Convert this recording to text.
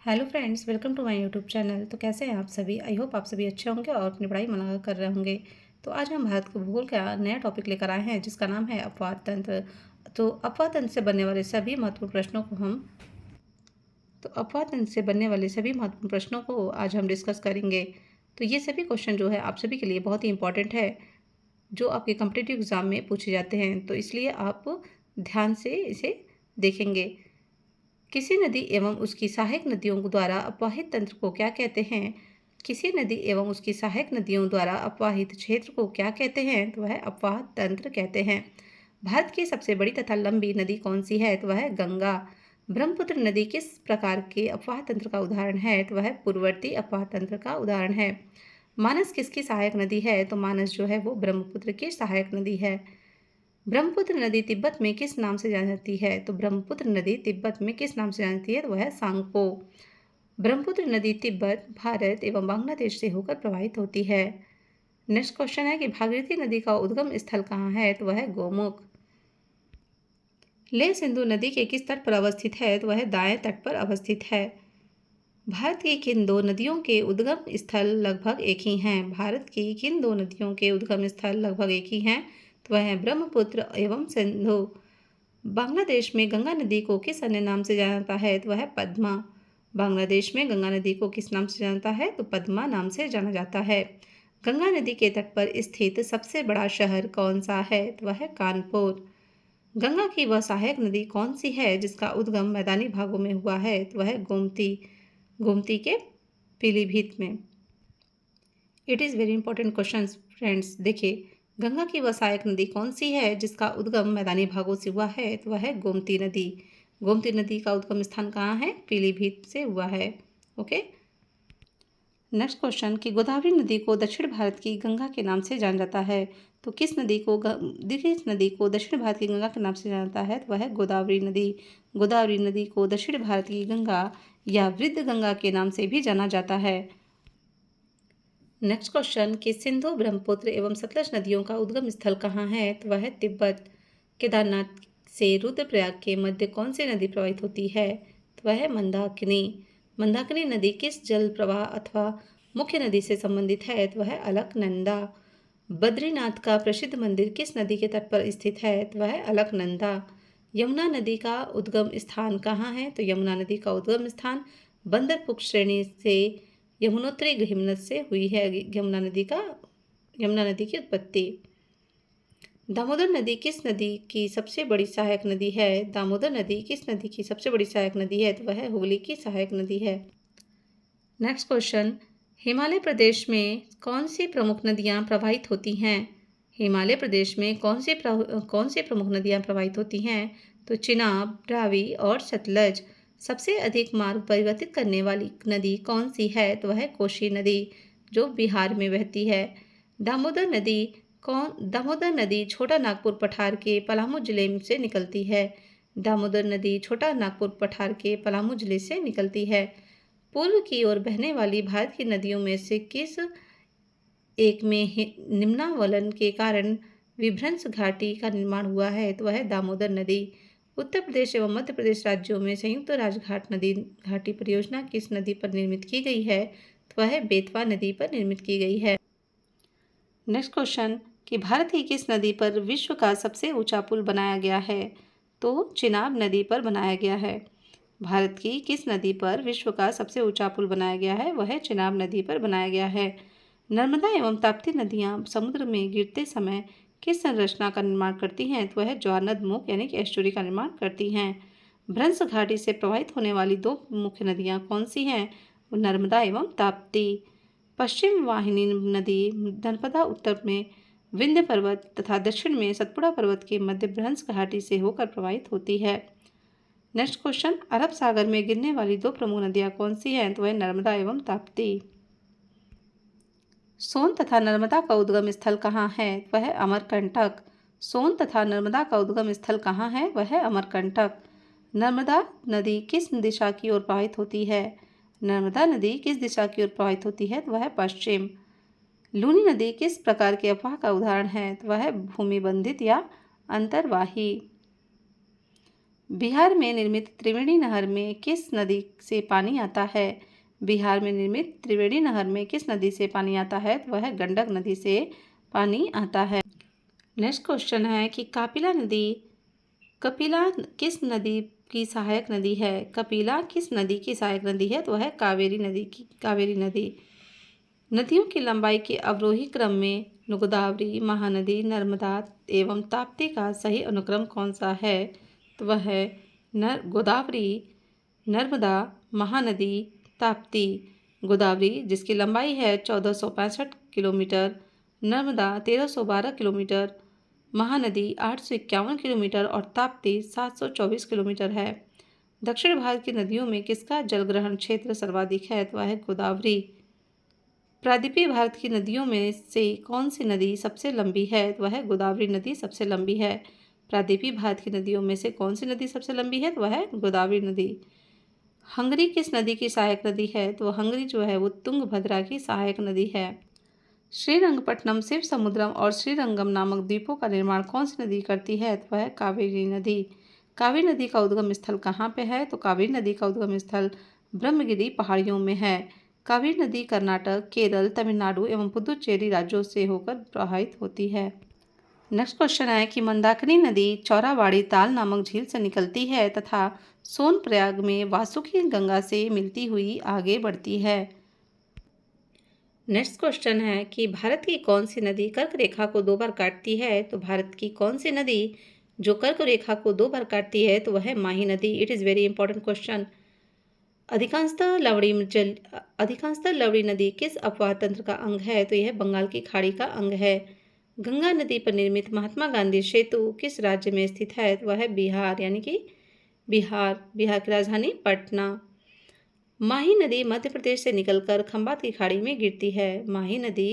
Hello friends, welcome to my YouTube channel. तो कैसे हैं आप सभी? आई होप आप सभी अच्छे होंगे और अपनी पढ़ाई मन लगा कर रहे होंगे। तो आज हम भारत के भूगोल का नया टॉपिक लेकर आए हैं जिसका नाम है अपवाद तंत्र। तो अपवाद तंत्र से बनने वाले सभी महत्वपूर्ण प्रश्नों को हम तो अपवाद तंत्र से बनने वाले सभी महत्वपूर्ण प्रश्नों को आज हम डिस्कस करेंगे। तो ये सभी क्वेश्चन जो है आप सभी के लिए बहुत ही इंपॉर्टेंट है, जो आपके कॉम्पिटिटिव एग्जाम में पूछे जाते हैं। तो इसलिए आप ध्यान से इसे देखेंगे। किसी नदी एवं उसकी सहायक नदियों द्वारा अपवाहित तंत्र को क्या कहते हैं? किसी नदी एवं उसकी सहायक नदियों द्वारा अपवाहित क्षेत्र को क्या कहते हैं? तो वह अपवाह तंत्र कहते हैं। भारत की सबसे बड़ी तथा लंबी नदी कौन सी है? तो वह गंगा। ब्रह्मपुत्र नदी किस प्रकार के अपवाह तंत्र का उदाहरण है? तो वह पूर्ववर्ती अपवाह तंत्र का उदाहरण है। मानस किसकी सहायक नदी है? तो मानस जो है वो ब्रह्मपुत्र की सहायक नदी है। ब्रह्मपुत्र नदी तिब्बत में किस नाम से जानी जाती है? तो ब्रह्मपुत्र नदी तिब्बत में किस नाम से जानी जाती है? तो वह है सांगपो। ब्रह्मपुत्र नदी तिब्बत, भारत एवं बांग्लादेश से होकर प्रवाहित होती है। नेक्स्ट क्वेश्चन है कि भागीरथी नदी का उद्गम स्थल कहाँ है? तो वह है गोमुख। लेह सिंधु नदी के किस तट पर अवस्थित है? तो वह दाएं तट पर अवस्थित है। भारत की किन दो नदियों के उद्गम स्थल लगभग एक ही हैं? भारत की किन दो नदियों के उद्गम स्थल लगभग एक ही हैं? तो वह है ब्रह्मपुत्र एवं सिंधु। बांग्लादेश में गंगा नदी को किस अन्य नाम से जाना जाता है? तो वह है पद्मा। बांग्लादेश में गंगा नदी को किस नाम से जाना जाता है? तो पद्मा नाम से जाना जाता है। गंगा नदी के तट पर स्थित सबसे बड़ा शहर कौन सा है? तो वह है कानपुर। गंगा की वह सहायक नदी कौन सी है जिसका उद्गम मैदानी भागों में हुआ है? तो वह है गोमती। गोमती के पीलीभीत में। It is very important question friends. देखिए, गंगा की वह सहायक नदी कौन सी है जिसका उद्गम मैदानी भागों से हुआ है? तो वह है गोमती नदी। गोमती नदी का उद्गम स्थान कहाँ है? पीलीभीत से हुआ है। ओके। नेक्स्ट क्वेश्चन कि गोदावरी नदी को दक्षिण भारत की गंगा के नाम से जाना जाता है। तो किस नदी को दक्षिण भारत की गंगा के नाम से जाना जाता है? तो वह है गोदावरी नदी। गोदावरी नदी को दक्षिण भारत की गंगा या वृद्ध गंगा के नाम से भी जाना जाता है। नेक्स्ट क्वेश्चन कि सिंधु, ब्रह्मपुत्र एवं सतलज नदियों का उद्गम स्थल कहाँ है? तो वह है तिब्बत। केदारनाथ से रुद्रप्रयाग के मध्य कौन सी नदी प्रवाहित होती है? तो वह है मंदाकिनी। मंदाकिनी नदी किस जल प्रवाह अथवा मुख्य नदी से संबंधित है? तो वह है अलकनंदा। बद्रीनाथ का प्रसिद्ध मंदिर किस नदी के तट पर स्थित है? तो वह है अलकनंदा। यमुना नदी का उद्गम स्थान कहाँ है? तो यमुना नदी का उद्गम स्थान बंदरपुर श्रेणी से यमुनोत्री हिमनद से हुई है। यमुना नदी की उत्पत्ति। दामोदर नदी किस नदी की सबसे बड़ी सहायक नदी है? दामोदर नदी किस नदी की सबसे बड़ी सहायक नदी है? तो वह हुगली की सहायक नदी है। नेक्स्ट क्वेश्चन, हिमालय प्रदेश में कौन सी प्रमुख नदियाँ प्रवाहित होती हैं? हिमालय प्रदेश में कौन सी प्रमुख नदियाँ प्रवाहित होती हैं? तो चिनाब, रावी और सतलज। सबसे अधिक मार्ग परिवर्तित करने वाली नदी कौन सी है? तो वह है कोशी नदी, जो बिहार में बहती है। दामोदर नदी छोटा नागपुर पठार के पलामू जिले से निकलती है। दामोदर नदी छोटा नागपुर पठार के पलामू जिले से निकलती है। पूर्व की ओर बहने वाली भारत की नदियों में से किस एक में निम्नावलन के कारण विभ्रंश घाटी का निर्माण हुआ है? तो वह है दामोदर नदी। उत्तर प्रदेश एवं मध्य प्रदेश राज्यों में संयुक्त राजघाट नदी घाटी परियोजना किस नदी पर निर्मित की गई है? तो वह है बेतवा नदी पर निर्मित की गई है। नेक्स्ट क्वेश्चन कि भारत की किस नदी पर विश्व का सबसे ऊंचा पुल बनाया गया है? तो चिनाब नदी पर बनाया गया है। भारत की किस नदी पर विश्व का सबसे ऊंचा पुल बनाया गया है? वह चिनाब नदी पर बनाया गया है। नर्मदा एवं ताप्ती नदियां समुद्र में गिरते समय किस संरचना का निर्माण करती हैं? तो वह ज्वारनदमुख यानी कि एस्टुरी का निर्माण करती हैं। भ्रंश घाटी से प्रवाहित होने वाली दो मुख्य नदियां कौन सी हैं? नर्मदा एवं ताप्ती। पश्चिम वाहिनी नदी नर्मदा उत्तर में विंध्य पर्वत तथा दक्षिण में सतपुड़ा पर्वत के मध्य भ्रंश घाटी से होकर प्रवाहित होती है। नेक्स्ट क्वेश्चन, अरब सागर में गिरने वाली दो प्रमुख नदियां कौन सी हैं? तो वह नर्मदा एवं ताप्ती। सोन तथा नर्मदा का उद्गम स्थल कहाँ है? वह अमरकंटक। सोन तथा नर्मदा का उद्गम स्थल कहाँ है? वह अमरकंटक। नर्मदा नदी किस दिशा की ओर प्रवाहित होती है? नर्मदा नदी किस दिशा की ओर प्रवाहित होती है? तो वह पश्चिम। लूनी नदी किस प्रकार के अफवाह का उदाहरण है? तो वह भूमि बंधित या अंतर्वाही। बिहार में निर्मित त्रिवेणी नहर में किस नदी से पानी आता है? बिहार में निर्मित त्रिवेणी नहर में किस नदी से पानी आता है? तो वह गंडक नदी से पानी आता है। नेक्स्ट क्वेश्चन है कि कपिला किस नदी की सहायक नदी है? कपिला किस नदी की सहायक नदी है? तो वह कावेरी नदी। नदियों की लंबाई के अवरोही क्रम में गोदावरी, महानदी, नर्मदा एवं ताप्ती का सही अनुक्रम कौन सा है? तो वह है गोदावरी, नर्मदा, महानदी, ताप्ती। गोदावरी जिसकी लंबाई है 1465 kilometre, Narmada 1312 kilometre, Mahanadi 851 kilometre और ताप्ती 724 किलोमीटर है। दक्षिण भारत की नदियों में किसका जलग्रहण क्षेत्र सर्वाधिक है? तो वह है गोदावरी। प्रायद्वीपीय भारत की नदियों में से कौन सी नदी सबसे लंबी है? तो वह गोदावरी नदी सबसे लंबी है। प्रायद्वीपीय भारत की नदियों में से कौन सी नदी सबसे लंबी है? तो वह है गोदावरी नदी। हंगरी किस नदी की सहायक नदी है? तो हंगरी जो है वो तुंगभद्रा की सहायक नदी है। श्रीरंगपट्टनम, शिव समुद्रम और श्रीरंगम नामक द्वीपों का निर्माण कौन सी नदी करती है? तो वह कावेरी नदी। कावेरी नदी का उद्गम स्थल कहाँ पे है? तो कावेरी नदी का उद्गम स्थल ब्रह्मगिरी पहाड़ियों में है। कावेरी नदी कर्नाटक, केरल, तमिलनाडु एवं पुदुचेरी राज्यों से होकर प्रवाहित होती है। नेक्स्ट क्वेश्चन है कि मंदाकिनी नदी चौराबाड़ी ताल नामक झील से निकलती है तथा सोनप्रयाग में वासुकी गंगा से मिलती हुई आगे बढ़ती है। नेक्स्ट क्वेश्चन है कि भारत की कौन सी नदी कर्क रेखा को 2 बार काटती है? तो भारत की कौन सी नदी जो कर्क रेखा को 2 बार काटती है? तो वह है माही नदी। It is very important question. अधिकांशतः लवणी नदी किस अपवाह तंत्र का अंग है? तो यह बंगाल की खाड़ी का अंग है। गंगा नदी पर निर्मित महात्मा गांधी सेतु किस राज्य में स्थित है? तो वह है बिहार, यानी कि बिहार की राजधानी पटना। माही नदी मध्य प्रदेश से निकलकर खंबात की खाड़ी में गिरती है। माही नदी